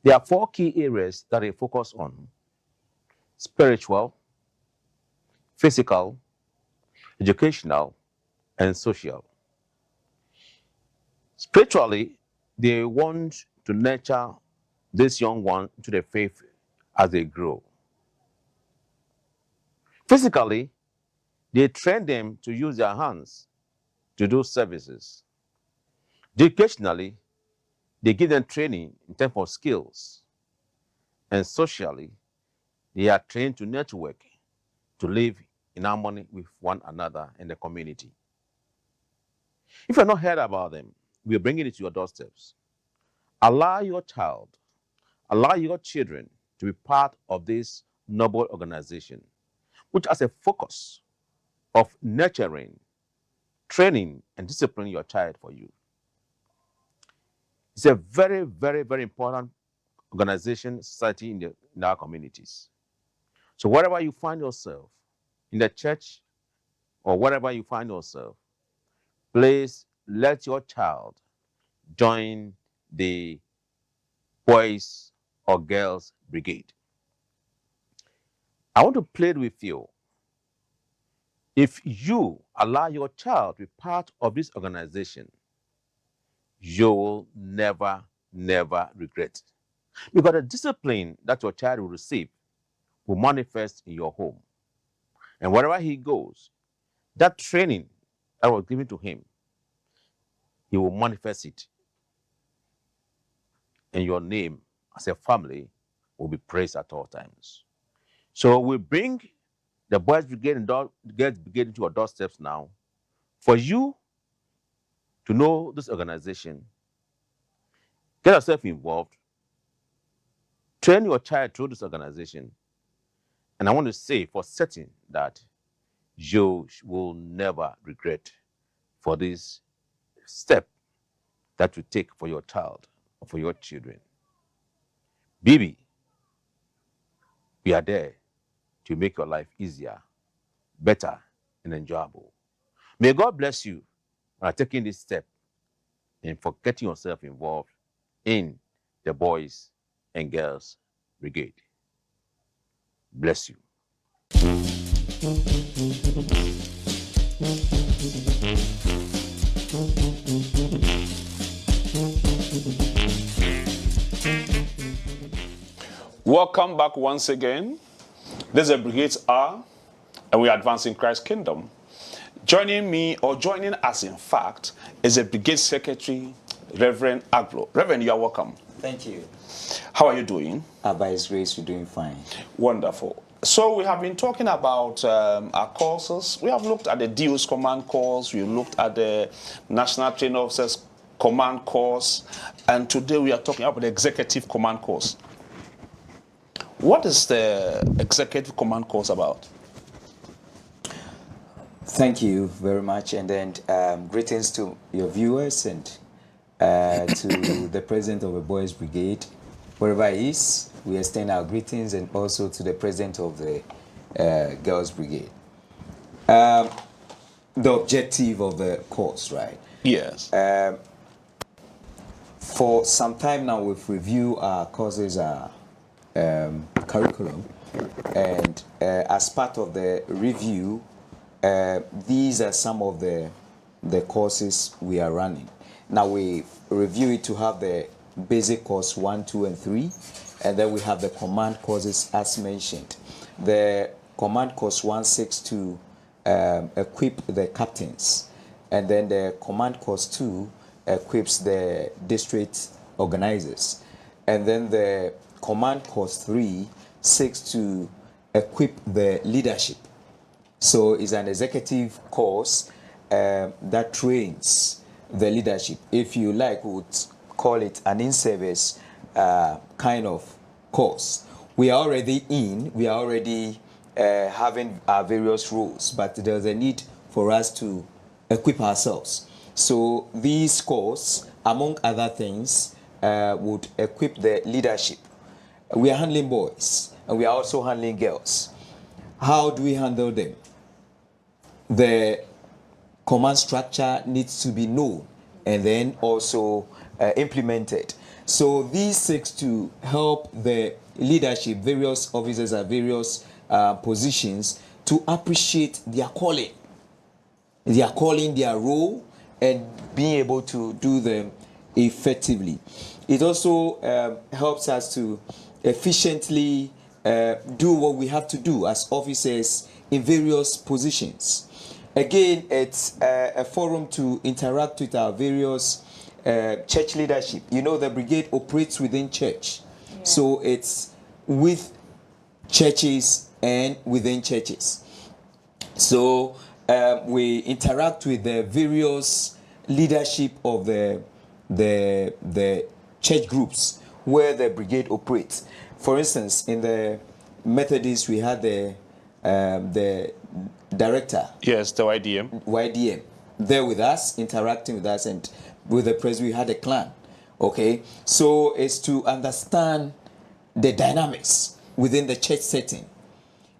There are four key areas that they focus on: spiritual, physical, educational, and social. Spiritually, they want to nurture this young one into the faith as they grow. Physically, they train them to use their hands to do services. Educationally, they give them training in terms of skills. And socially, they are trained to network, to live in harmony with one another in the community. If you've not heard about them, we're bringing it to your doorsteps. Allow your child, allow your children to be part of this noble organization, which has a focus of nurturing, training, and disciplining your child for you. It's a very, very, very important organization, society in our communities. So wherever you find yourself, in the church or wherever you find yourself, please let your child join the Boys or Girls Brigade. I want to plead with you. If you allow your child to be part of this organization, you will never, never regret. Because the discipline that your child will receive will manifest in your home. And wherever he goes, that training that was given to him, he will manifest it. And your name as a family will be praised at all times. So we bring the Boys Brigade and Girls Brigade into your doorsteps now for you to know this organization, get yourself involved, train your child through this organization. And I want to say for certain that you will never regret for this step that you take for your child or for your children. Baby, we are there to make your life easier, better, and enjoyable. May God bless you for taking this step and for getting yourself involved in the Boys and Girls Brigade. Bless you. Welcome back once again. This is a Brigades Hour, and we are advancing Christ's kingdom. Joining me, or joining us in fact, is a Brigade Secretary, Reverend Aglo. Reverend, you are welcome. Thank you. How are you doing? By His grace, we're doing fine. Wonderful. So we have been talking about our courses. We have looked at the DO's command course. We looked at the National Training Officers command course. And today we are talking about the executive command course. What is the executive command course about? Thank you very much. And then greetings to your viewers and to the president of the Boys Brigade, wherever he is. We extend our greetings, and also to the president of the Girls Brigade. The objective of the course, right? Yes. For some time now, we've reviewed our courses, curriculum, and as part of the review, these are some of the courses we are running. Now we review it to have the basic course 1, 2, and 3, and then we have the command courses as mentioned. The command course 1 seeks to equip the captains, and then the command course 2 equips the district organizers, and then the command course 3 seeks to equip the leadership. So it's an executive course that trains the leadership. If you like, we would call it an in-service kind of course. We are already having our various roles, but there's a need for us to equip ourselves. So this course, among other things, would equip the leadership. We are handling boys, and we are also handling girls. How do we handle them? The command structure needs to be known and then also implemented. So these seeks to help the leadership, various officers at various positions, to appreciate their calling, their role, and being able to do them effectively. It also helps us to efficiently do what we have to do as officers in various positions. Again, it's a forum to interact with our various church leadership. You know, the brigade operates within church, so it's with churches and within churches. So we interact with the various leadership of the church groups where the brigade operates. For instance, in the Methodists, we had the director. Yes, the YDM, there with us, interacting with us, and with the president, we had a clan. Okay, so it's to understand the dynamics within the church setting.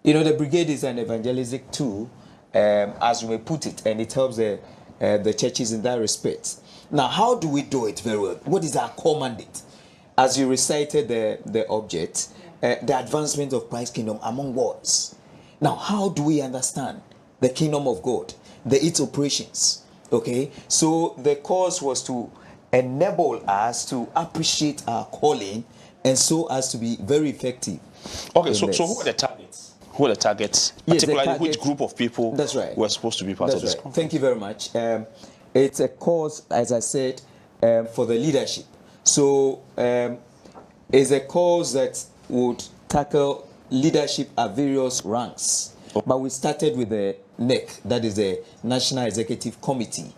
You know, the brigade is an evangelistic tool, as we may put it, and it helps the churches in that respect. Now, how do we do it very well? What is our core mandate? As you recited the object, the advancement of Christ's kingdom among worlds. Now, how do we understand the kingdom of God, its operations? Okay, so the cause was to enable us to appreciate our calling, and so as to be very effective. Okay, so who are the targets? Who are the targets? Yes, Particularly, which group of people that's right. were supposed to be part of this conference? Thank you very much. It's a cause, as I said, for the leadership. So it's a cause that would tackle leadership at various ranks. Okay. But we started with the NEC, that is the National Executive Committee,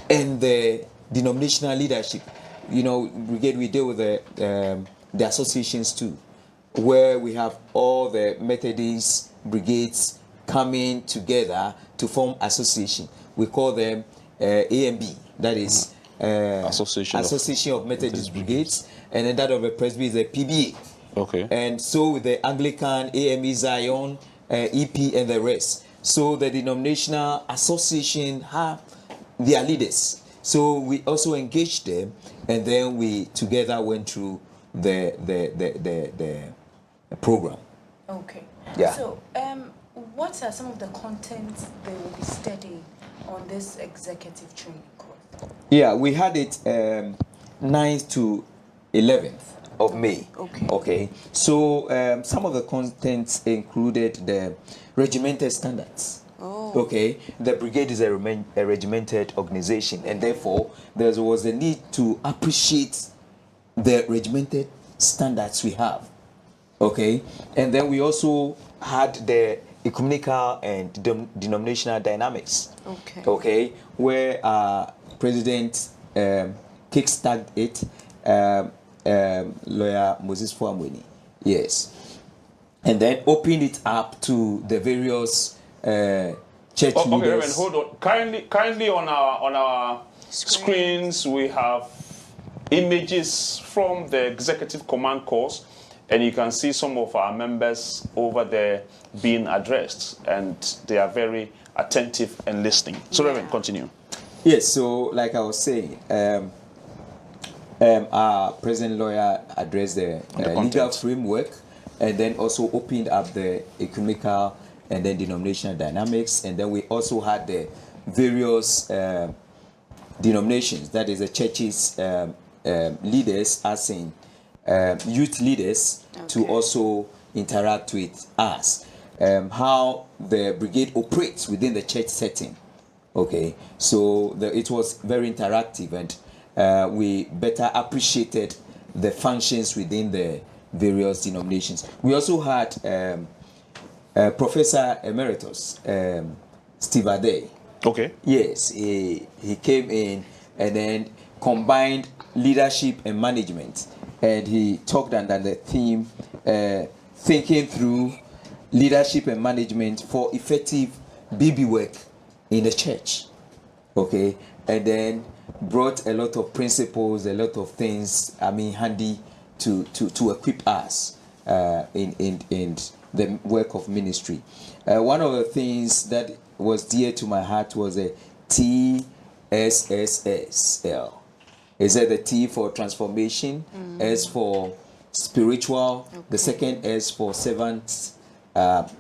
and the denominational leadership. You know, brigade, we deal with the associations too, where we have all the Methodist brigades coming together to form association. We call them AMB, that is Association of Methodist Brigades, and then that of the Presby is a PBA. Okay. And so with the Anglican, AME Zion, EP, and the rest. So the denominational association have their leaders. So we also engaged them, and then we together went through the program. Okay. Yeah. So, what are some of the contents they will be studying on this executive training course? Yeah, we had it 9th to 11th of May. Okay. Okay. So some of the contents included the regimented standards. Oh. Okay. The brigade is a regimented organization, and therefore there was a need to appreciate the regimented standards we have. Okay. And then we also had the ecumenical and denominational dynamics. Okay. Okay. Where President kickstarted it, lawyer Moses Fuamweni. Yes. And then opened it up to the various church leaders. Okay, Reverend, hold on. Kindly on our screens we have images from the executive command course, and you can see some of our members over there being addressed, and they are very attentive and listening. So, Reverend, continue. Yes, so like I was saying, our president lawyer addressed the legal framework, and then also opened up the ecumenical and then denominational dynamics, and then we also had the various denominations, that is the churches leaders, as in youth leaders, to also interact with us, how the brigade operates within the church setting. Okay, so it was very interactive, and we better appreciated the functions within the various denominations. We also had Professor Emeritus Steve Ade. Okay. Yes, he came in and then combined leadership and management, and he talked under the theme thinking through leadership and management for effective BB work in the church. Okay, and then brought a lot of principles, a lot of things, handy to equip us in the work of ministry. One of the things that was dear to my heart was a TSSL. Is that the T for transformation, S for spiritual, the second S for servant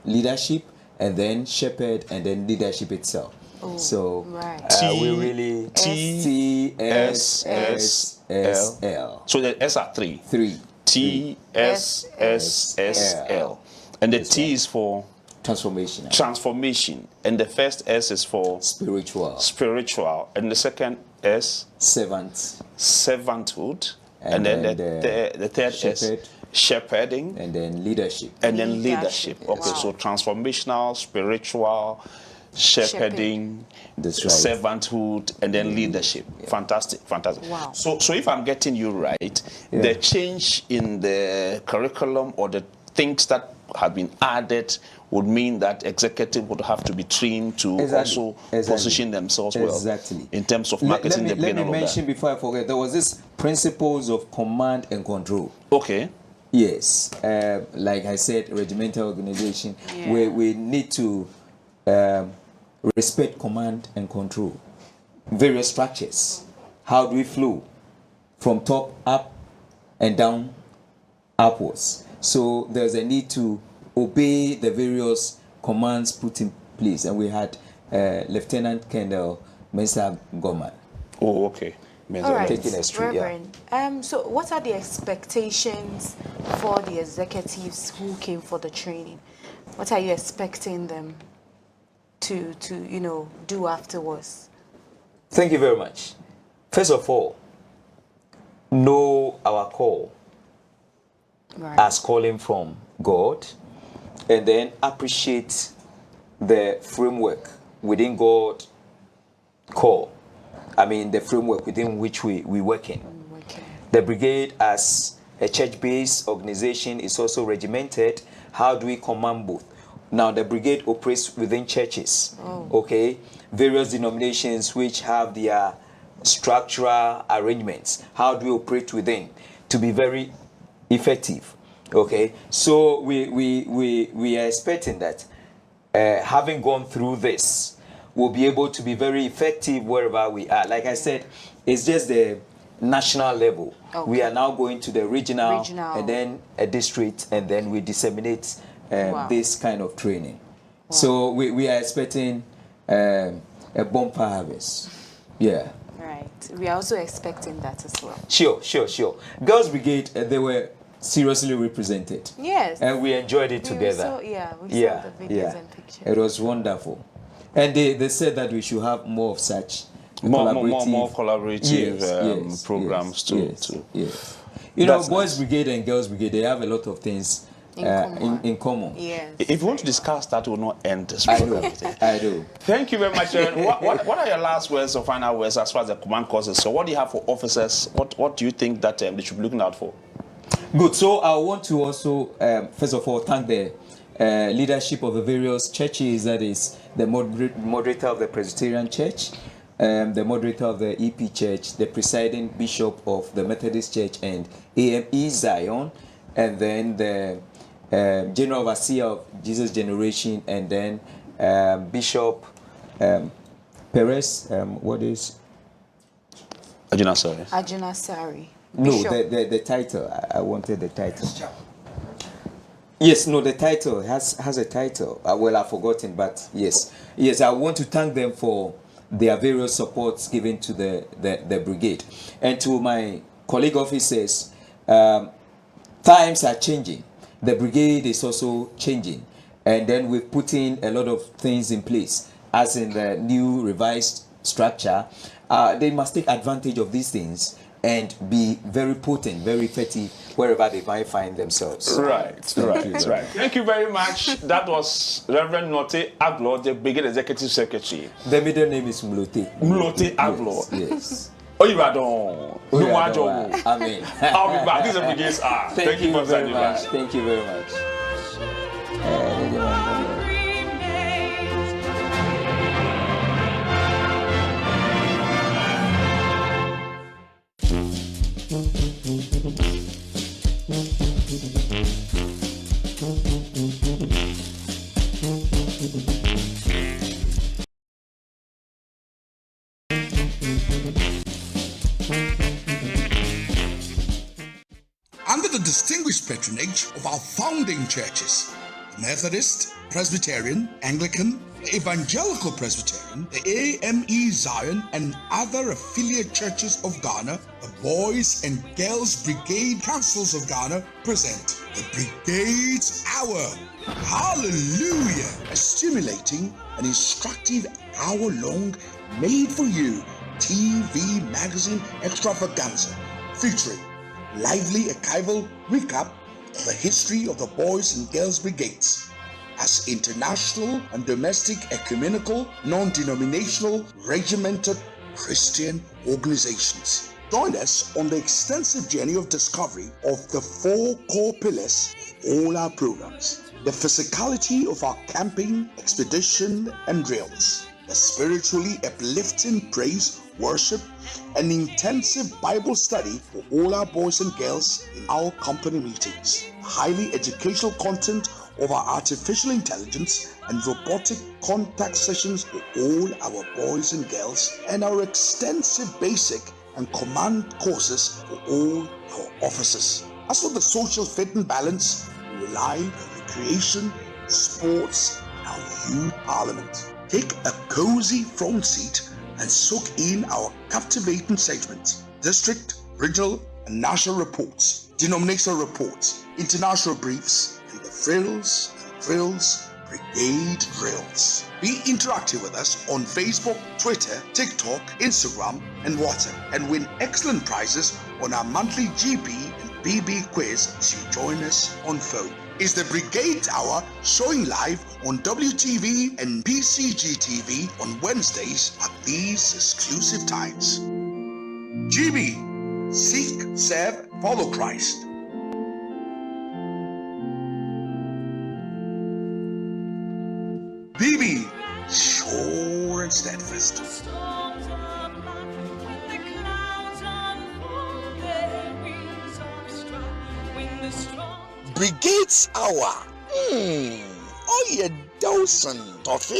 leadership, and then shepherd, and then leadership itself. So right. we really T S S L. So the S are three. Three. T S S S L. And the T is for Transformation. transformation, and the first S is for Spiritual. and the second S Servant. servanthood, and then the third shepherd. S shepherding, And then leadership. and then leadership. Leadership. Okay, Wow. so transformational, spiritual, shepherding, That's right. servanthood, and then leadership. Fantastic. Wow. So if I'm getting you right, the change in the curriculum or the things that have been added would mean that executive would have to be trained to also position themselves well in terms of marketing. Let me mention before I forget, there was this principles of command and control. Okay. Yes, like I said, regimental organization, Yeah. where we need to respect command and control. Various structures. How do we flow from top up and down upwards? So there's a need to obey the various commands put in place, and we had Lieutenant Colonel Mr. Goman. Oh, okay. All right, Taking us through, yeah. Reverend. So what are the expectations for the executives who came for the training? What are you expecting them to do afterwards? Thank you very much. First of all, know our call Right. as calling from God, and then appreciate the framework within God call. I mean, the framework within which we work in. Okay. The brigade, as a church-based organization, is also regimented. How do we command both? Now, the brigade operates within churches, okay? Various denominations which have their structural arrangements. How do we operate within to be very effective? Okay, so we are expecting that having gone through this, we'll be able to be very effective wherever we are. Like I said, it's just the national level. Okay. We are now going to the regional, Regional. and then a district, and then we disseminate Wow. this kind of training. So we are expecting a bumper harvest. Yeah. Right. We are also expecting that as well. Sure. Girls Brigade, they were seriously represented. Yes. And we enjoyed it We together. saw the videos and pictures. It was wonderful. And they said that we should have more of such More collaborative programs too. Yes. You know, That's Boys nice. Brigade and Girls Brigade, they have a lot of things in common. Yes. If you want to discuss that, will not end this I program. do. I do. Thank you very much, Aaron. What are your last words or final words as far as the command courses? So what do you have for officers? What do you think that they should be looking out for? Good. So I want to also, first of all, thank the leadership of the various churches, that is the moderator of the Presbyterian Church, the moderator of the EP Church, the presiding bishop of the Methodist Church and AME Zion, and then the general overseer of Jesus Generation, and then Bishop Perez, what is? Ajuna Sari. No, Bishop. the title. I wanted the title. Yes, no, the title has a title. Well, I've forgotten, but yes. I want to thank them for their various supports given to the brigade. And to my colleague officers, times are changing. The brigade is also changing. And then we're putting a lot of things in place, as in the new revised structure. They must take advantage of these things and be very potent, very effective wherever they might find themselves. Right. Thank you very much. That was Reverend Note Aglo, the Brigade Executive Secretary. The middle name is Mlote. Mlote Aglo. Yes. Oyibadon. Amen. I'll be back. This is Brigades Hour. Thank you for very standing much. by. Thank you very much. the distinguished patronage of our founding churches, the Methodist, Presbyterian, Anglican, the Evangelical Presbyterian, the AME Zion, and other affiliate churches of Ghana, the Boys and Girls Brigade Councils of Ghana present the Brigades Hour. Hallelujah! A stimulating and instructive hour-long, made-for-you TV magazine extravaganza featuring lively archival recap of the history of the Boys and Girls Brigades as international and domestic ecumenical, non-denominational, regimented Christian organizations. Join us on the extensive journey of discovery of the 4 core pillars of all our programs: the physicality of our camping, expedition, and drills, the spiritually uplifting praise, worship, and intensive Bible study for all our boys and girls in our company meetings, highly educational content of our artificial intelligence and robotic contact sessions for all our boys and girls, and our extensive basic and command courses for all our officers. As for the social fit and balance, we rely on recreation, sports, and our youth parliament. Take a cozy front seat and soak in our captivating segments: district, regional, and national reports, denominational reports, international briefs, and the frills and thrills brigade drills. Be interactive with us on Facebook, Twitter, TikTok, Instagram, and WhatsApp, and win excellent prizes on our monthly GP and BB quiz as you join us on phone. Is the Brigade Hour showing live on WTV and PCGTV on Wednesdays at these exclusive times. GB, seek, serve, follow Christ. BB, sure and steadfast. Brigades Hour. Oh, you dozen, Toffee.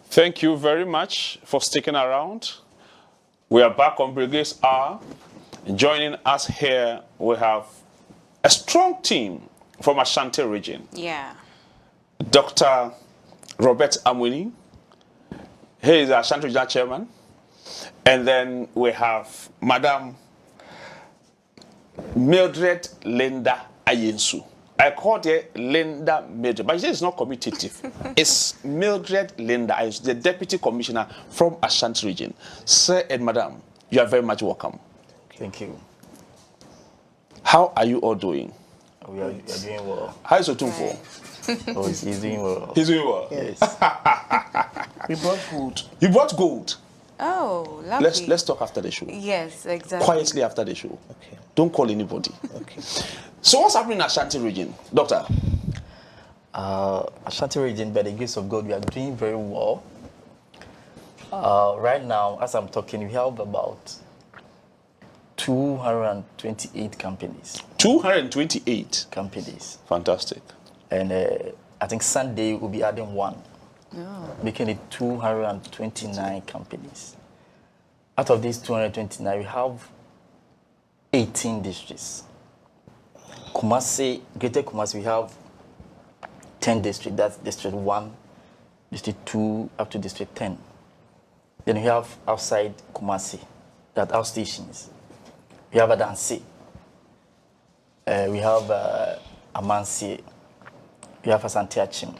Thank you very much for sticking around. We are back on Brigades Hour. Joining us here, we have a strong team from Ashanti region. Yeah. Dr. Robert Amwini. He is the Ashanti regional chairman. And then we have Madam Mildred Linda Ayensu. I called her Linda Mildred, but it's not commutative. It's Mildred Linda Ayensu, the Deputy Commissioner from Ashanti region. Sir and Madam, you are very much welcome. Thank you. How are you all doing? We are doing well. How is Otumfo? Oh, he's doing well. He's doing well. Yes. We brought food. You brought gold. Oh, lovely. Let's talk after the show. Yes, exactly. Quietly after the show. Okay. Don't call anybody. Okay. So what's happening in Ashanti region, Doctor? Ashanti region, by the grace of God, we are doing very well. Right now, as I'm talking, we have about 228 companies. 228 companies. Fantastic. And I think Sunday we'll be adding one, making it 229 companies. Out of these 229, we have 18 districts. Kumasi, Greater Kumasi, we have 10 districts. That's District 1, District 2, up to District 10. Then we have outside Kumasi, that outstations. We have Adansi. We have Amansi. We have Asanteachim.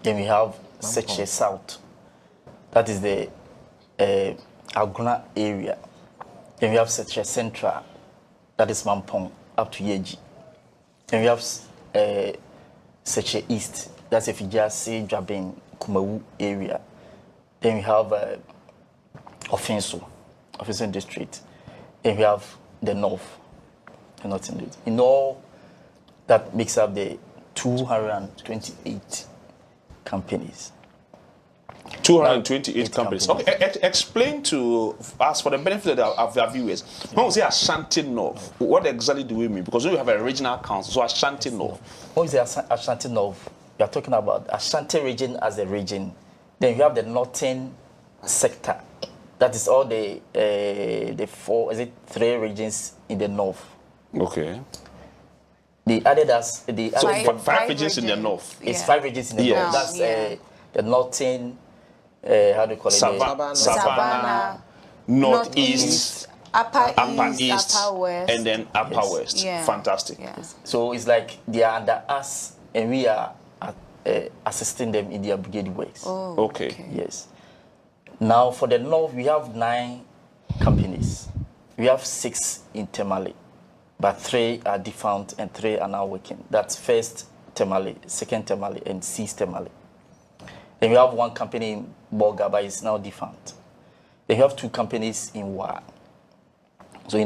Then we have Seche South. That is the Aguna area. Then we have Seche Central, that is Mampong, up to Yeji. Then we have Seche East, that's Efijasi, Jabin, Kumawu area. Then we have Offenso district. Then we have the North, the Northern. In all, that makes up the 228 companies. 228 companies. Okay, explain to us, for the benefit of our viewers, when we say Ashanti North, what exactly do we mean? Because we have a regional council, so Ashanti North. When we say Ashanti North, we are talking about Ashanti region as a region. Then you have the northern sector. That is all the three regions in the north. Okay. The added as the So other five regions in the north. It's 5 regions in the Yes. north. That's the northern, how do you call it? Savannah, Northeast, Upper Upper East, East, Upper West. and then Upper Yes. West. Yeah. Fantastic. Yeah. So it's like they are under us, and we are assisting them in their brigade works. Oh, Okay. Yes. Now for the north, we have 9 companies. We have 6 in Temale, but 3 are defunct and 3 are now working. That's first Temale, second Temale, and 6th Temale. Then we have 1 company in Bolga, but it's now defunct. Then we have 2 companies in Wa. So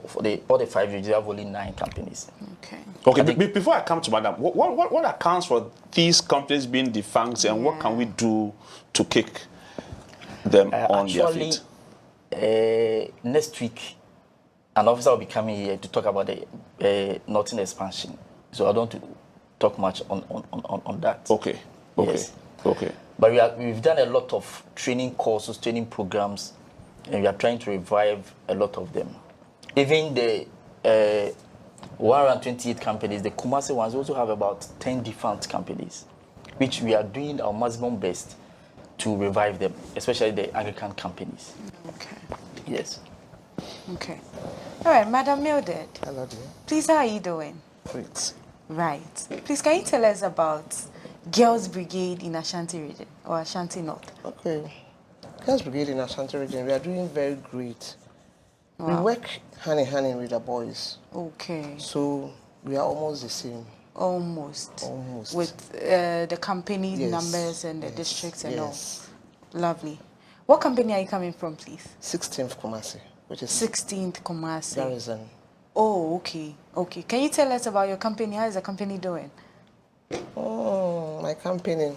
for all the 5 regions, we have only 9 companies. Okay. Okay, before I come to Madam, what accounts for these companies being defunct, and what can we do to kick them on their Actually, feet? next week, an officer will be coming here to talk about the northern expansion. So I don't want to talk much on that. Okay. Okay. Yes. Okay. But we've done a lot of training courses, training programs, and we are trying to revive a lot of them. Even the 128 companies, the Kumasi ones also have about 10 defunct companies, which we are doing our maximum best to revive them, especially the Anglican companies. Okay. Yes. Okay. All right, Madam Mildred. Hello, dear. Please, how are you doing? Great. Right. Please, can you tell us about Girls Brigade in Ashanti region or Ashanti North? Okay. Girls Brigade in Ashanti region, we are doing very great. We Wow. work hand in hand with the boys, Okay. so we are almost the same. Almost. Almost. With the company Yes. numbers and the districts and yes. all. Lovely. What company are you coming from, please? 16th Kumasi, which is 16th Kumasi. Garrison. Oh, okay. Okay. Can you tell us about your company? How is the company doing? Oh, my company.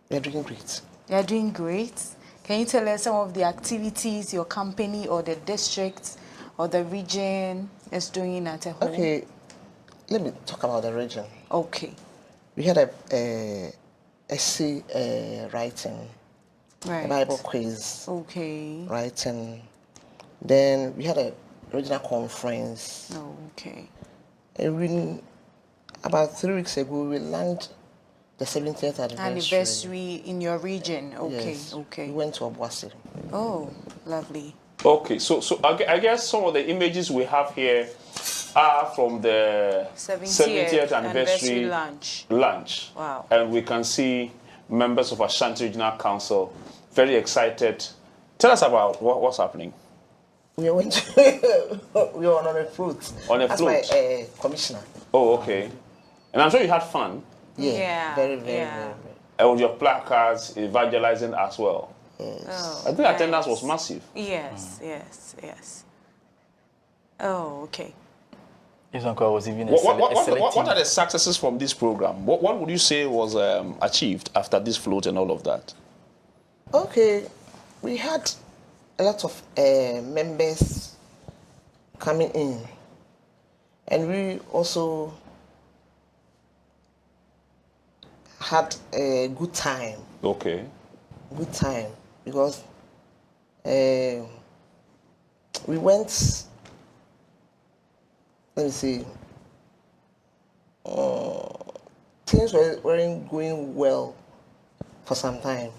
We are doing great. You're doing great. Can you tell us some of the activities your company or the district or the region is doing at a whole? Okay, let me talk about the region. Okay. We had a essay writing, Right. a Bible quiz Okay. writing. Then we had a regional conference. Oh, okay. About 3 weeks ago, we launched the 70th Anniversary in your region. Okay. Yes. Okay. We went to Obuasi. Oh, lovely. Okay, so I guess some of the images we have here are from the 70th anniversary lunch. Wow. And we can see members of Ashanti Regional Council very excited. Tell us about what's happening. We went to, we were on a float. On a That's float? my commissioner. Oh, okay. And I'm sure you had fun. Yeah, Very, very, yeah. very, very. And with your placards, evangelizing as well. Oh, I think attendance was massive. Yes, yes. Oh, okay. This uncle was even What are the successes from this program? What would you say was achieved after this float and all of that? Okay, we had a lot of members coming in, and we also had a good time. Okay. Good time because we went. Let me see. Things weren't going well for some time.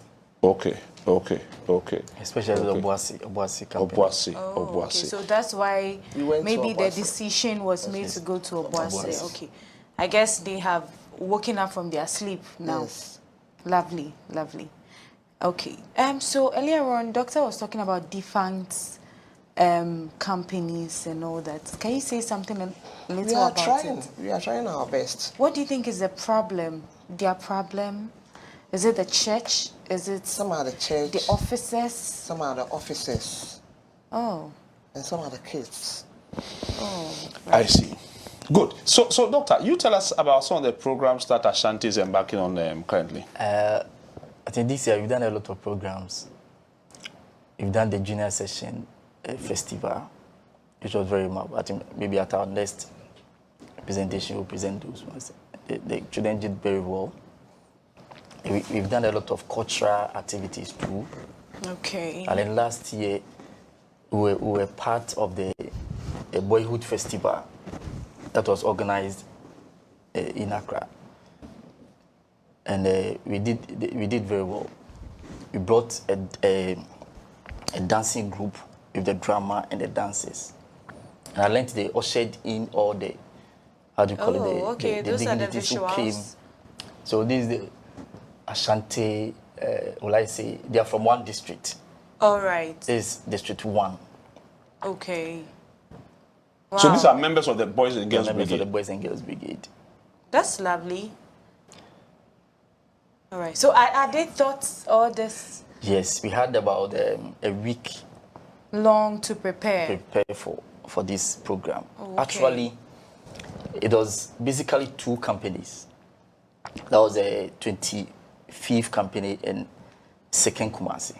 Okay. especially the Obuasi company. Obuasi. Okay, so that's why We went to maybe the Obuasi. decision was made to go to Obuasi. Obuasi. Okay. I guess they have woken up from their sleep now. Yes. Lovely. Okay. So earlier on, doctor was talking about defunct companies and all that. Can you say something a little We are about trying. it? We are trying our best. What do you think is the problem? Their problem? Is it the church? Is it Some are the church. the officers? Some are the officers. Oh, And some are the kids. oh. I see. Good. So, Doctor, you tell us about some of the programs that Ashanti is embarking on currently. I think this year we've done a lot of programs. We've done the junior session festival, which was very much. I think maybe at our next presentation we'll present those ones. The children did very well. We've done a lot of cultural activities too. Okay. And then last year we were part of the boyhood festival that was organized in Accra. And we did very well. We brought a dancing group with the drama and the dances. And I learned they ushered in all the, how do you call it? The Those are the dignitaries who came. visuals. So this is the Ashanti, will I say, they are from one district. All right. This is District 1. Okay. So Wow. these are members of the Boys and Girls Members of the Brigade. Boys and Girls Brigade. That's lovely. All right. So are they taught all this Yes, we had about a week long to prepare? prepare for this program. Oh, okay. Actually, it was basically 2 companies. That was a 25th company in Second Kumasi.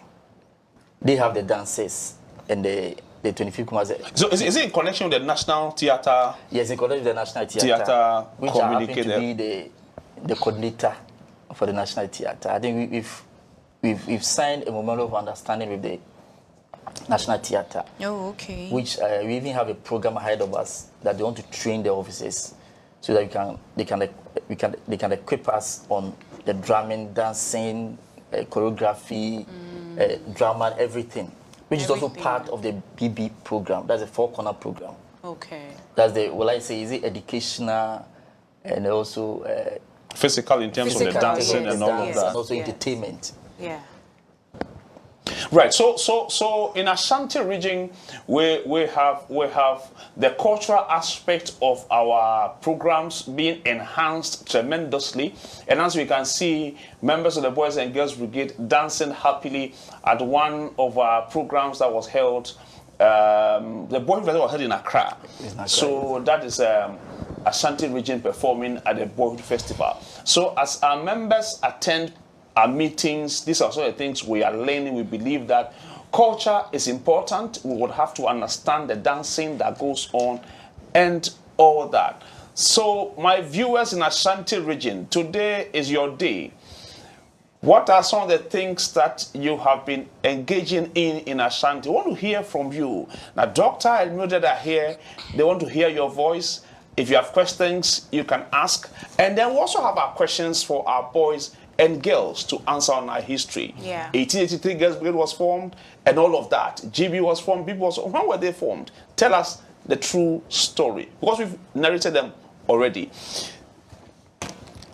They have the dances and the 25th Kumasi. So is it in connection with the National Theatre? Yes, in connection with the National Theatre, Theatre which I happen to communicator. be the coordinator for the National Theatre. I think we've signed a memorandum of understanding with the National Theatre, Oh, okay. which we even have a program ahead of us that they want to train the officers so that they can equip us on the drumming, dancing, choreography, drama, everything, which is also Everything. part of the BB program. That's a 4-corner program. Okay. That's the, will I say, is it educational and also Physical in terms of the Physical, dancing yes, and all dance of that. and also Yes. entertainment. Yeah. Right. So in Ashanti region, we have the cultural aspect of our programs being enhanced tremendously, and as we can see, members of the Boys and Girls Brigade dancing happily at one of our programs that was held. The Boys Festival was held in Accra. So that is Ashanti region performing at the Boys Festival. So as our members attend our meetings, these are sort of things we are learning. We believe that culture is important. We would have to understand the dancing that goes on and all that. So my viewers in Ashanti region, today is your day. What are some of the things that you have been engaging in Ashanti? I want to hear from you. Now, Doctor and Mildred are here. They want to hear your voice. If you have questions, you can ask. And then we also have our questions for our boys and girls to answer on our history. Yeah. 1883 Girls Brigade was formed and all of that. GB was formed, BB was formed. When were they formed? Tell us the true story, because we've narrated them already.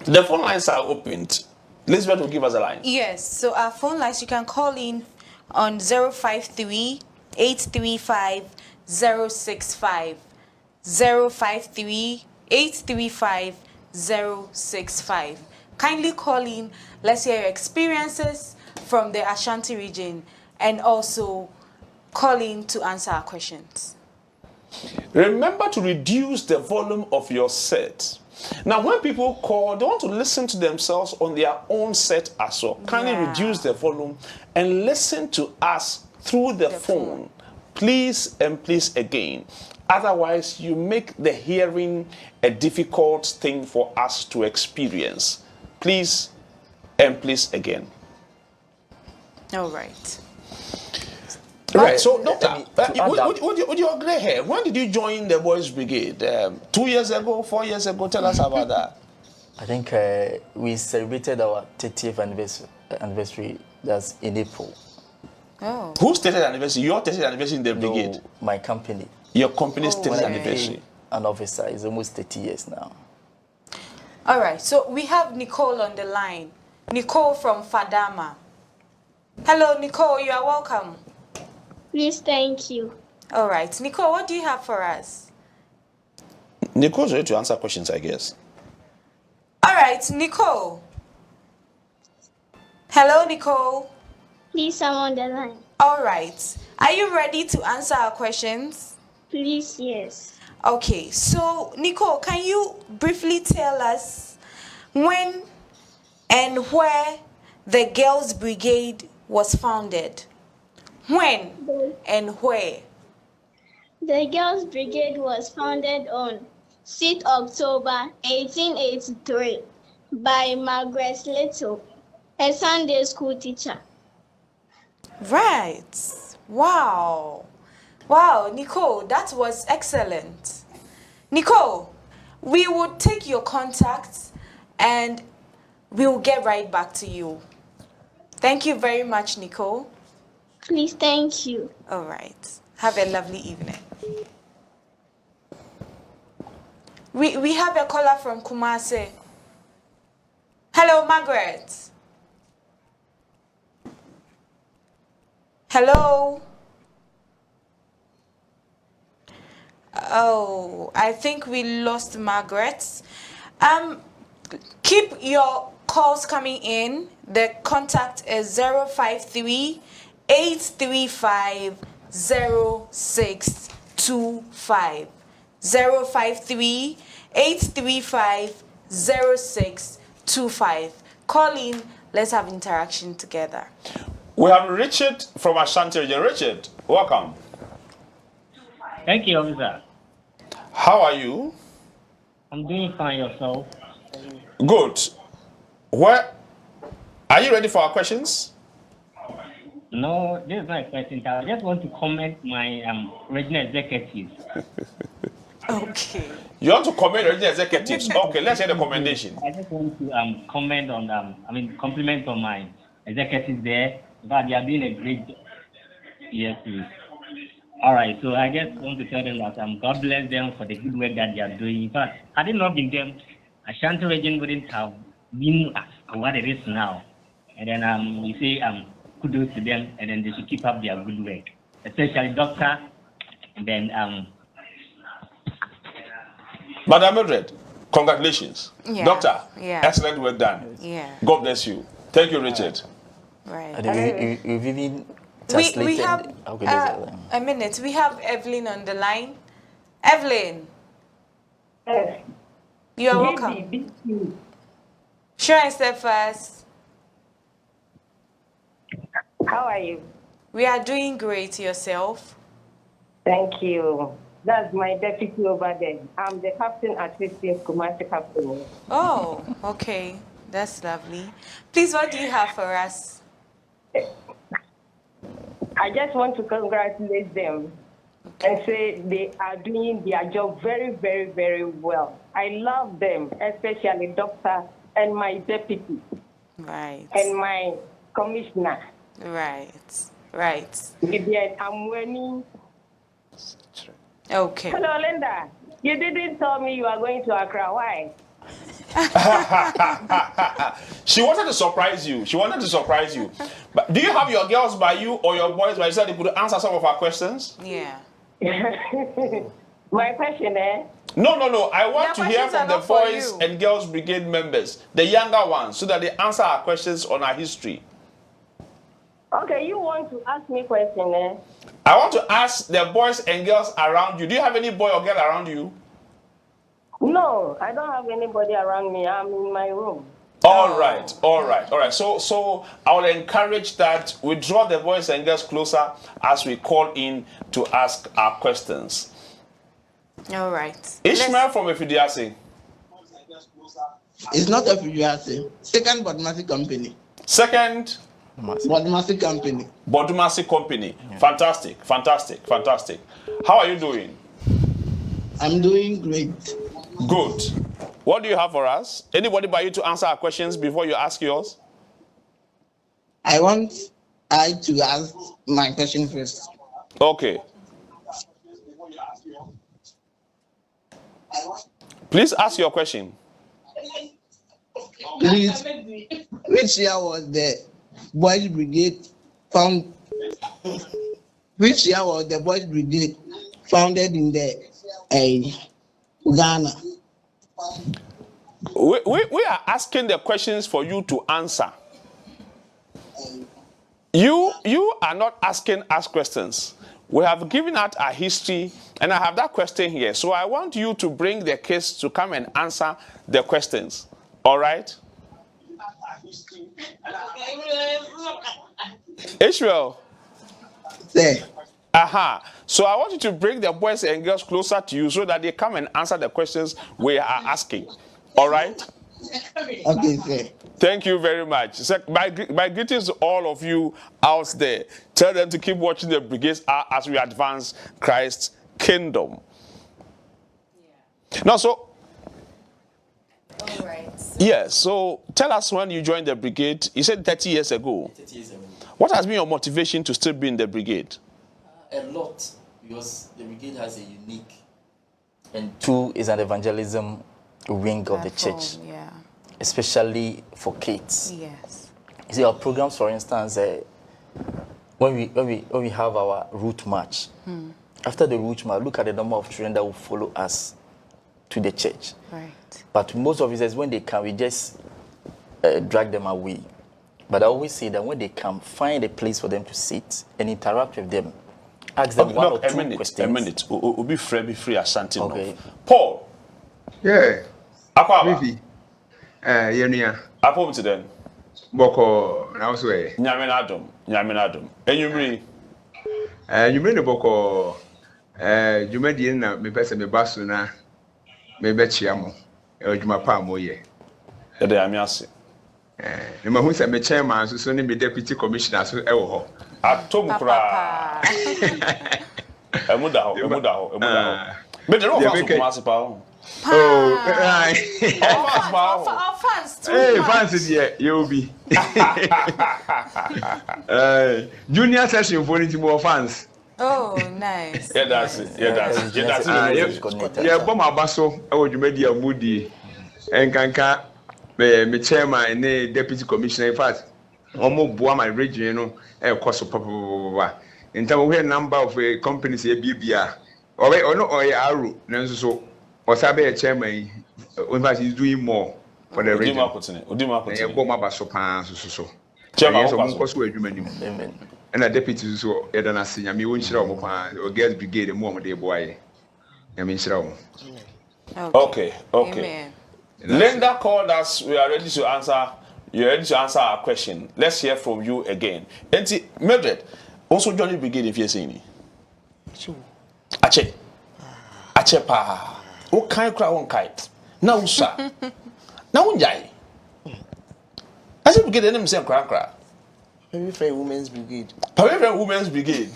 The phone lines are opened. Elizabeth will give us a line. Yes. So our phone lines, you can call in on 053 835 065. 053 835 065. Kindly call in. Let's hear your experiences from the Ashanti region, and also call in to answer our questions. Remember to reduce the volume of your set. Now, when people call, they want to listen to themselves on their own set as well. Kindly Yeah. reduce the volume and listen to us through the phone. Please and please again. Otherwise, you make the hearing a difficult thing for us to experience. Please and please again. All right. Right, so Doctor, to add that- with your grey hair, when did you join the Boys Brigade? 2 years ago, 4 years ago? Tell us about that. I think we celebrated our 30th anniversary. That's in April. Oh. Whose 30th anniversary? Your 30th anniversary in the No, brigade? my company. Your company's 30th okay. anniversary. An officer is almost 30 years now. All right. So we have Nicole on the line. Nicole from Fadama. Hello, Nicole. You are welcome. Please, thank you. All right. Nicole, what do you have for us? Nicole's ready to answer questions, I guess. All right, Nicole. Hello, Nicole. Please, I'm on the line. All right. Are you ready to answer our questions? Please, yes. Okay, so Nicole, can you briefly tell us when and where the Girls Brigade was founded? When and where? The Girls Brigade was founded on 6th October 1883 by Margaret Little, a Sunday school teacher. Right. Wow. Wow, Nicole, that was excellent. Nicole, we will take your contacts and we will get right back to you. Thank you very much, Nicole. Please, thank you. All right. Have a lovely evening. We have a caller from Kumasi. Hello, Margaret. Hello. Oh, I think we lost Margaret. Keep your calls coming in. The contact is 053 835 0625. 053 835 0625. Call in, let's have interaction together. We have Richard from Ashanti region. Richard, welcome. Thank you, officer. How are you? I'm doing fine. Yourself? Good. Where are you ready for our questions? No, this is not a question. I just want to comment my regional executives. Okay. You want to comment on the executives? Okay, let's hear the commendation. I just want to comment on compliment on my executives there. But they are doing a great job. Yes, please. All right, so I just want to tell them that God bless them for the good work that they are doing. In fact, had it not been them, Ashanti region wouldn't have been what it is now. And then we say kudos to them, and then they should keep up their good work, especially Doctor, and then Madam Mildred, congratulations. Yeah. Doctor, Yeah. excellent work done. Yeah. God bless you. Thank you, Richard. Right. We've even We translated. have a minute. We have Evelyn on the line. Evelyn, you are welcome. Sure and step first. How are you? We are doing great. Yourself? Thank you. That's my deputy over there. I'm the captain at 15th Kumasi Captain. Oh, okay. That's lovely. Please, what do you have for us? I just want to congratulate them and say they are doing their job very, very, very well. I love them, especially Doctor and my deputy. Right. And my commissioner. Right. Right. Vivian, I'm winning. Okay. Hello, Linda. You didn't tell me you are going to Accra. Why? She wanted to surprise you. But do you have your girls by you or your boys by you so they could answer some of our questions? Yeah. My question, No. I want Their to hear questions are from the not for boys you. and girls brigade members, the younger ones, so that they answer our questions on our history. Okay, you want to ask me a question, I want to ask the boys and girls around you. Do you have any boy or girl around you? No, I don't have anybody around me. I'm in my room. All right. So I will encourage that we draw the boys and girls closer as we call in to ask our questions. All right. Ishmael from Efidiase. It's not a Efidiase. Second Bodumasi company. Second Bodumasi company. Bodumasi company. Yeah. Fantastic. How are you doing? I'm doing great. Good. What do you have for us? Anybody by you to answer our questions before you ask yours? I want to ask my question first. Okay. Please ask your question. Please, which year was the Boys Brigade found? Which year was the Boys Brigade founded in the Ghana. We are asking the questions for you to answer. You are not asking us questions. We have given out our history, and I have that question here. So I want you to bring the case to come and answer the questions. All right? Israel. There. Aha. So I want you to bring the boys and girls closer to you so that they come and answer the questions we are asking. All right? Okay, sir. Thank you very much. So my greetings to all of you out there. Tell them to keep watching the Brigades Hour as we advance Christ's kingdom. Yeah. Now, so. All right. Yeah, so tell us when you joined the brigade. You said 30 years ago. 30 years ago. What has been your motivation to still be in the brigade? A lot, because the brigade has a unique, and two is an evangelism wing of the church, yeah, especially for kids. yes. You see, our programs, for instance, when we have our route march, after the route march, look at the number of children that will follow us to the church. Right. But most of us, when they come, we just drag them away. But I always say that when they come, find a place for them to sit and interact with them. Ask them one or two questions. A minute. Be free Ashanti. Okay. Paul. Yeah. Akwaba. Vivi. Yenia. Apom to them. Boko now so eh. Nyame na adom. Enyumri. Enyumri ne boko dwumadi na me pese me baso na me be chia mo. Dwuma pa mo ye. E dey amiase. Ne mahu se me chairman so ne me deputy commissioner so e wo ho. Atom kura. Emuda ho. Me dey no fa so kumase pa ho. Oh, right. Fans too. Hey, fans here, you be. Junior session for any more fans. Oh, nice. Yeah, that's it. Yeah, bomb abaso. I would make the moody. And kanka, me chairman and deputy commissioner. In fact, almost boa my region, you know, and cost of papa. In terms of a number of companies here, BBR. Or no, or Aru, so. Osabe chairman, in fact, he's doing more for the region. Yeah, bomb abaso pan so. Chairman, Amen. And a deputy so Edana Senior, me won't show or get brigade and more dear boy. I mean, show. Okay. Amen. Linda called us. We are ready to answer. You're ready to answer our question. Let's hear from you again. And Mildred, also join the brigade if you're seeing me. Ache pa. What kind crowd one kite? Now, sir. Now, jai. I said, brigade them same crowd. Maybe for women's brigade. Women's brigade.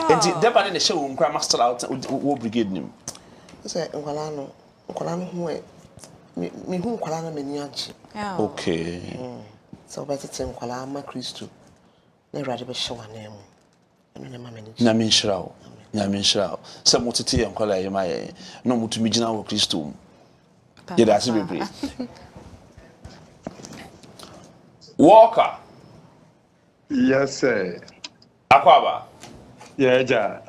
And the the show will master out what brigade name. Say, Nkwalano who me who Nkwalano meniachi. Okay. So better tell Nkwalama Christo. Never rather be show a name. Nyamin Shrao. Some what to tell and call my no more to me general Christo. Yeah, that's a bit. Walker. Yes, sir. Akwaba. Yeah, ja.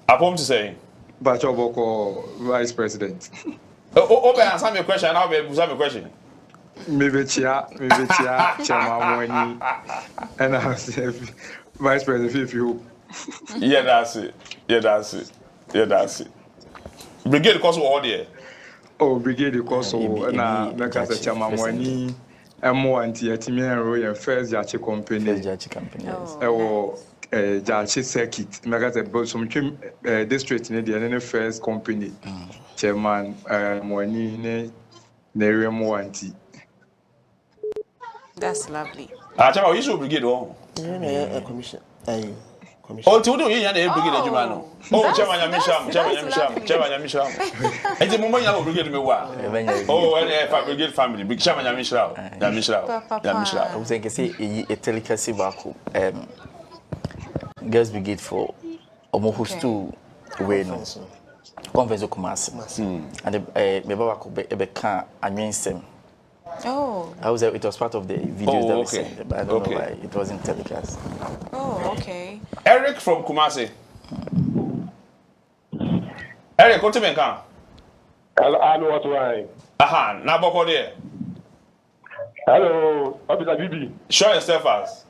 Apom to say. Bachoboko, Vice President. Oh, answer me a question. I'll be answer me a question. Maybe Chairman Wani, and I say Vice President if you. Yeah, that's it. Brigade cost all there. Oh, Brigade cost all. Na mekasa Chairman Wani. Emo anti etimienro ye first Jachi company. Ewo Jachi circuit. Mekasa but some district ne the first company. Chairman Wani ne emo anti. That's lovely. Chairman, you should brigade oh. Yeah, commission. Oh, to do you brigade Jumano. Oh, Chairman Yamisham. And the moment you brigade me wa. Oh, and brigade family, big Chairman Yamisham. I was saying, say a delicacy back girls brigade for almost 2 way no. Conference of Kumasi. And the Baba Beka Amiensem. Oh. It was part of the videos that we sent, but I don't know why it wasn't telecast. Oh, okay. Eric from Kumasi. Eric, what do you mean? I know what's right. Aha, now boko there. Hello, Officer Bibi. Show yourself as.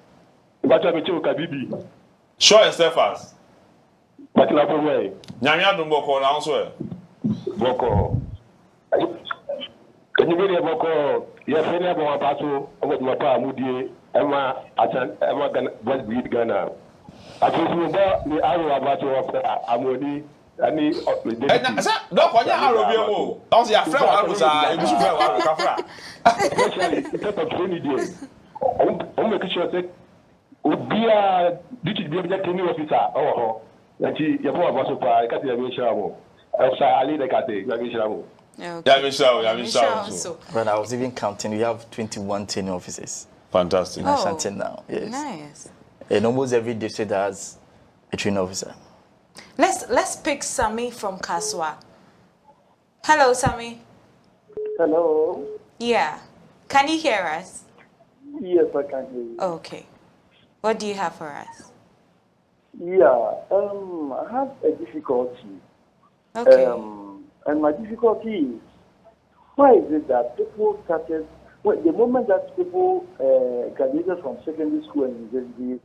But I'm a Bibi. Show yourself as. But I'm not away. Nyamia do boko now so. Boko. Can you really boko? Yes, any of my passo over my pa Moody, Emma, Emma West Breed Ghana. I think you about the arrow about Amoni. Ani don't call your arrow be wo. Don't say friend arrow sa, you should friend arrow kafra. Especially in terms of training day. I'm making sure that be a duty be a training officer. Oh, that you have about so far. I can't even show. Ali the cat, you have show. Yeah, But I was even counting. We have 21 training officers. Fantastic. In Ashanti now. Yes. Nice. And almost every district has a training officer. Let's pick Sammy from Kaswa. Hello, Sammy. Hello. Yeah. Can you hear us? Yes, I can hear you. Okay. What do you have for us? Yeah. I have a difficulty. Okay. And my difficulty is, why is it that people started, well, the moment that people graduated from secondary school and university,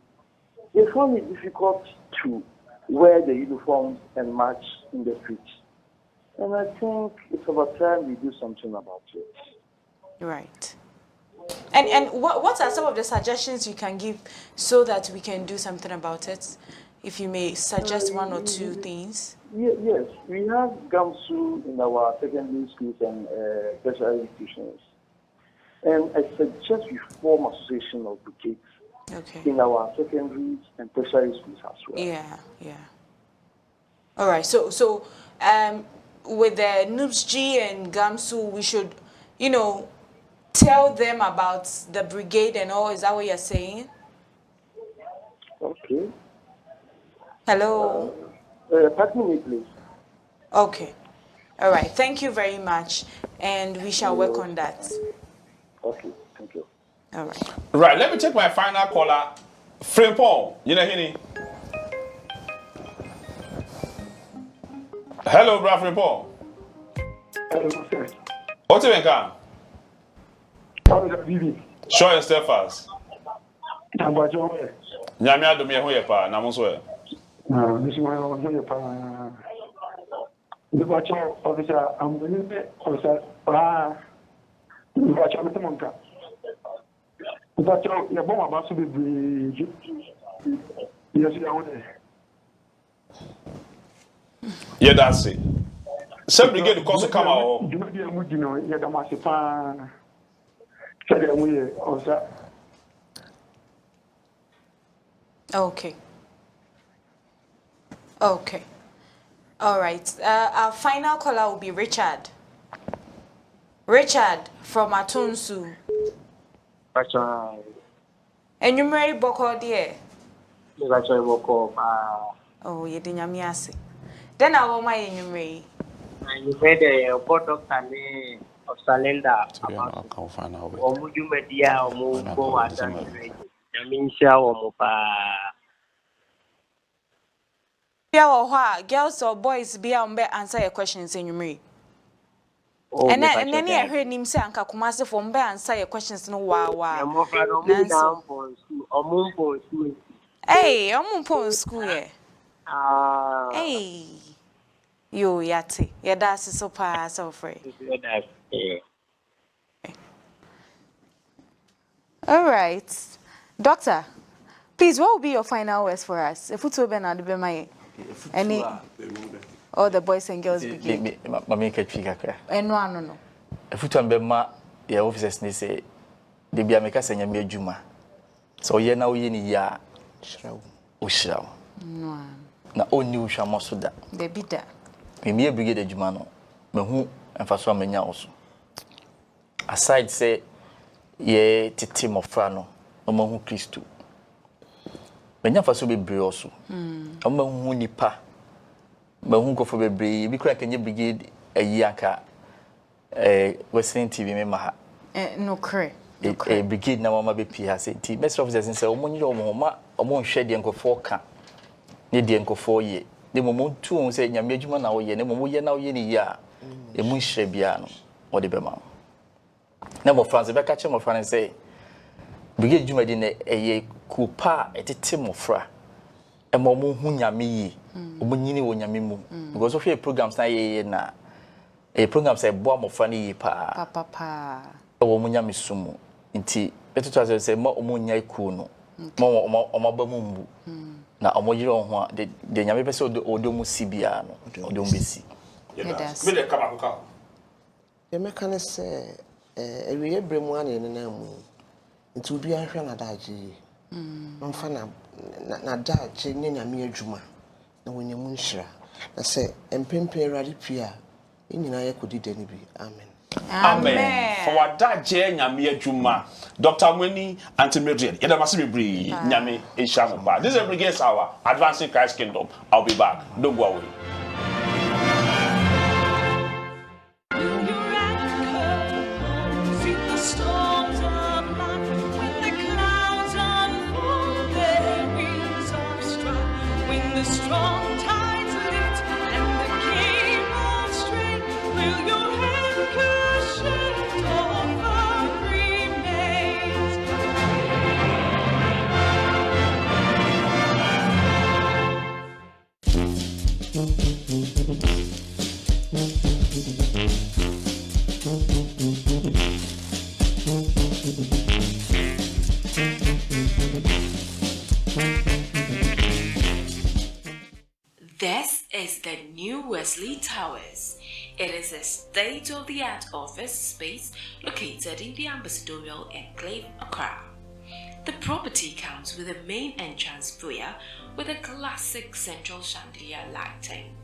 they found it difficult to wear the uniforms and march in the streets. And I think it's about time we do something about it. Right. And what are some of the suggestions you can give so that we can do something about it? If you may suggest one or two things. Yes, we have GAMSU in our secondary schools and tertiary institutions. And I suggest we form association of brigades in our secondary and tertiary schools as well. Yeah. All right. So with the NUPSG and GAMSU, we should, tell them about the brigade and all. Is that what you're saying? Okay. Hello. Pardon me, please. Okay. All right. Thank you very much, and we shall work on that. Okay. Thank you. All right. Right. Let me take my final caller, Frimpong. You know him? Hello, bro, Frimpong. Hello, sir. What do you mean? Bibi. Show yourself as. Nyamia do me who you pa na mo so e. This is who you pa. The watch officer, I'm going to officer. The watch of the monka. The watch of your bomb about to be. Yes, you are there. Yeah, that's it. Some brigade the course come out. You know, you're the massive fan. Okay. All right. Our final caller will be Richard. Richard from Atunsu. And you marry Boko dear. Oh, you didn't miss. Then I want my enumerate. You made a report of Salenda about Omuju Media or Mugo at Yaminsha or Mopa. Girls or boys be on bed answer your questions in your me. And then I heard him say, Uncle Kumasi from Bear answer your questions no wow. Hey, I'm on school. Hey, you yati. Yeah, that's so far so free. All right, doctor. Please, what will be your final words for us? If you Bernard be my any all the boys and girls begin. Mami ketchika. No. If you be ma your officers ni say they be ameka senya me adwuma. So ye na wo ye ni ya shraw. No. Na oni uhwa moso da. Be bi da. Me brigade adwuma no. Me hu emfaso amenya wo so. Aside say ye titi mofra no, no ma hu Kristo. Menya faso bebre oso. Ama hu nipa. Ma hu kofo bebre, bi kra kenye brigade ayi aka Western TV me maha. No kre. Brigade na mama be pi ha say ti best officers say omonyi omo ma omo hwe de nkofo ka ne de nkofo ye de momo tu on say nyame adwuma na wo ye ne momo ye na wo ye ni ya e mu nhire bia no wo de bema na mo France be ka che mo France say Brigade adwuma di ne eye kupa etete mofra e mo mo hu nyame yi o nyini wo nyame mu because of your programs na ye na e programs e bo mofra ni yi pa pa wo mo nyame sumu nti betutu say mo mo nya ku no mo ba mu mbu na omo yire ho de nyame pese odo mu sibia no odo mu besi me de kama kuka ye meka ne se ewiye bremu ane ne na mu nti obi ahwe na daje mfa na daje ne nyame adwuma na wonyamu nhira na se empempe rade pia nyina ye kodi dani bi amen. Amen. For what that J Nyame adwuma. Dr. Mweni Antimedrian. Yeda masi bri Nyame Eshamu ba. This is Brigades Hour, advancing Christ kingdom. I'll be back. Don't go away. This is the new Wesley Towers. It is a state-of-the-art office space located in the Ambassadorial Enclave, Accra. The property comes with a main entrance foyer with a classic central chandelier lighting.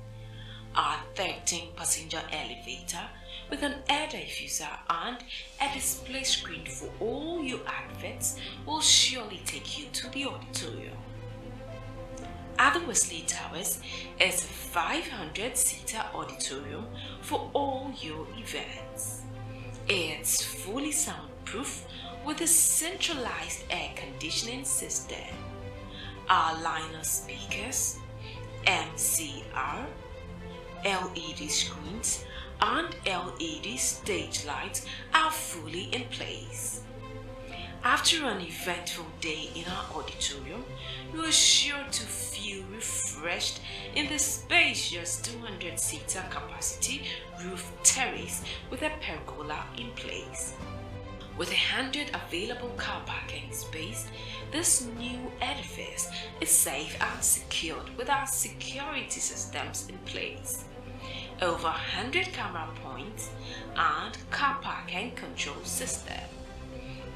Our 13-passenger elevator with an air diffuser and a display screen for all your outfits will surely take you to the auditorium. At the Wesley Towers is a 500-seater auditorium for all your events. It's fully soundproof with a centralized air conditioning system. Our liner speakers, MCR, LED screens, and LED stage lights are fully in place. After an eventful day in our auditorium, you are sure to feel refreshed in the spacious 200-seater capacity roof terrace with a pergola in place. With 100 available car parking space, this new edifice is safe and secured with our security systems in place. Over 100 camera points and car parking control system.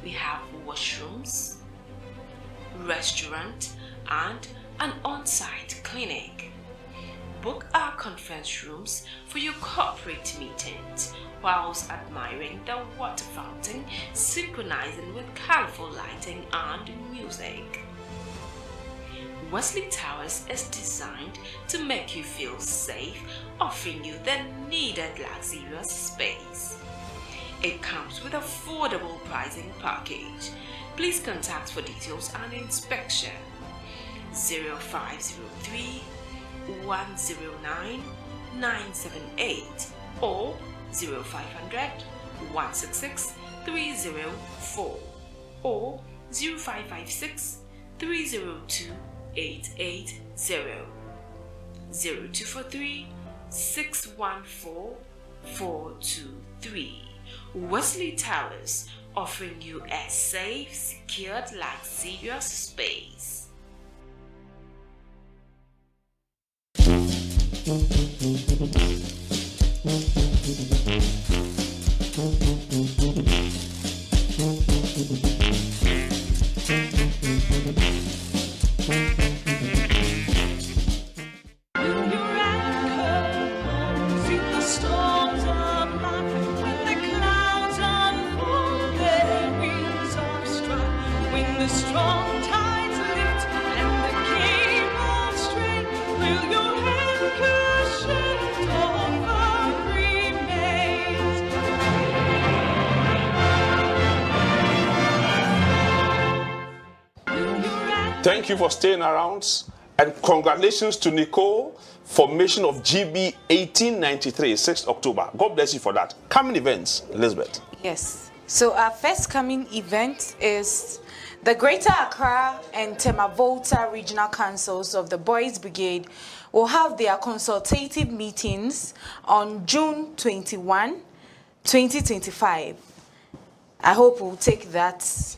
We have washrooms, restaurant, and an on-site clinic. Book our conference rooms for your corporate meetings whilst admiring the water fountain synchronizing with colorful lighting and music. Wesley Towers is designed to make you feel safe, offering you the needed luxurious space. It comes with affordable pricing package. Please contact for details and inspection. 0503 109 978 or 0500 166 304 or 0556 302 880 0243 614 423. Wesley Towers, offering you a safe, secured, luxurious space. Thank you for staying around And congratulations to Nicole, formation of GB 1893, 6th October. God bless you for that. Coming events, Elizabeth. Yes. So our first coming event is the Greater Accra and Tema-Volta Regional Councils of the Boys Brigade will have their consultative meetings on June 21, 2025. I hope we'll take that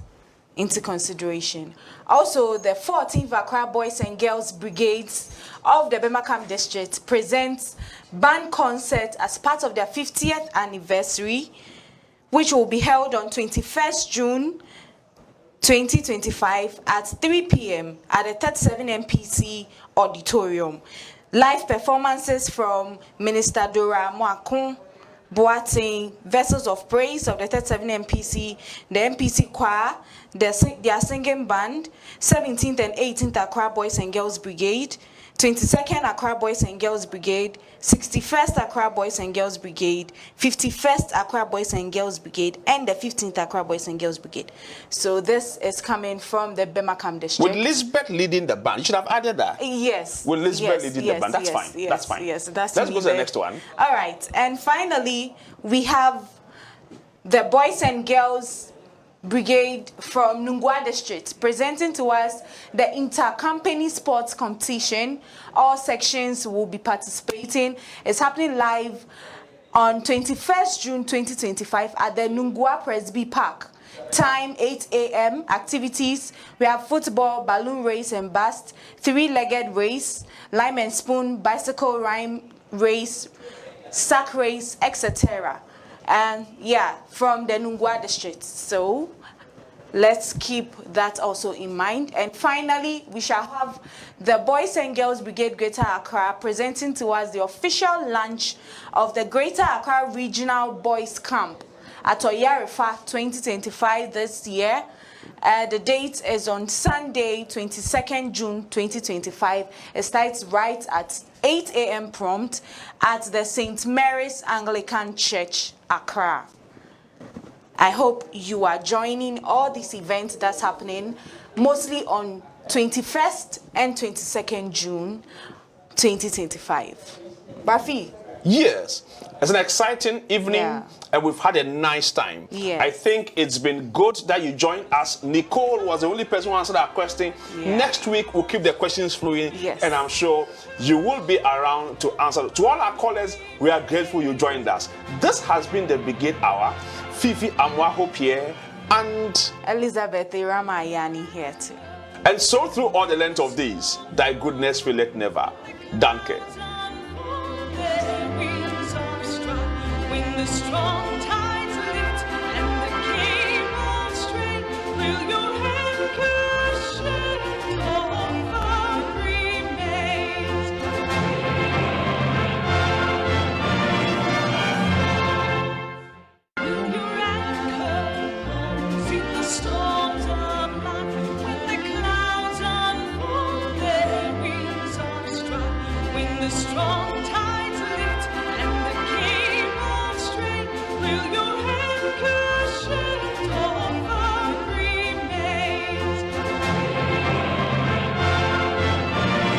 into consideration. Also, the 14th Accra Boys and Girls Brigades of the Bemakam District presents band concert as part of their 50th anniversary, which will be held on 21st June 2025 at 3 p.m. at the 37 MPC Auditorium. Live performances from Minister Dora Mwakun Boateng, Vessels of Praise of the 37 MPC, the MPC Choir, their singing band, 17th and 18th Accra Boys and Girls Brigade, 22nd Accra Boys and Girls Brigade, 61st Accra Boys and Girls Brigade, 51st Accra Boys and Girls Brigade, and the 15th Accra Boys and Girls Brigade. So this is coming from the Bemakam District. With Lisbeth leading the band. You should have added that. Yes. With Lisbeth leading the band. That's fine. Yes, that's fine. Yes, Let's go to the next one. All right. And finally, we have the Boys and Girls Brigade from Nungua District presenting to us the inter-company sports competition. All sections will be participating. It's happening live on 21st June 2025 at the Nungua Presby Park. Time 8 a.m. Activities: we have football, balloon race and bust, three-legged race, lime and spoon, bicycle rhyme race, sack race, etc. And yeah, from the Nungua District. So let's keep that also in mind. And finally, we shall have the Boys and Girls Brigade Greater Accra presenting to us the official launch of the Greater Accra Regional Boys Camp at Oyarifa 2025 this year. The date is on Sunday, 22nd June 2025. It starts right at 8 a.m. prompt at the St. Mary's Anglican Church, Accra. I hope you are joining all these events that's happening, mostly on 21st and 22nd June 2025. Bafi. Yes, it's an exciting evening, and we've had a nice time. Yes. I think it's been good that you joined us. Nicole was the only person who answered our question. Next week, we'll keep the questions flowing, and I'm sure you will be around to answer. To all our callers, we are grateful you joined us. This has been the Brigade Hour. Fifi Amwaho Pierre and Elizabeth Ramayani here too. And so through all the length of these, thy goodness faileth never. Danke. When the strong tides lift and the king of strength will your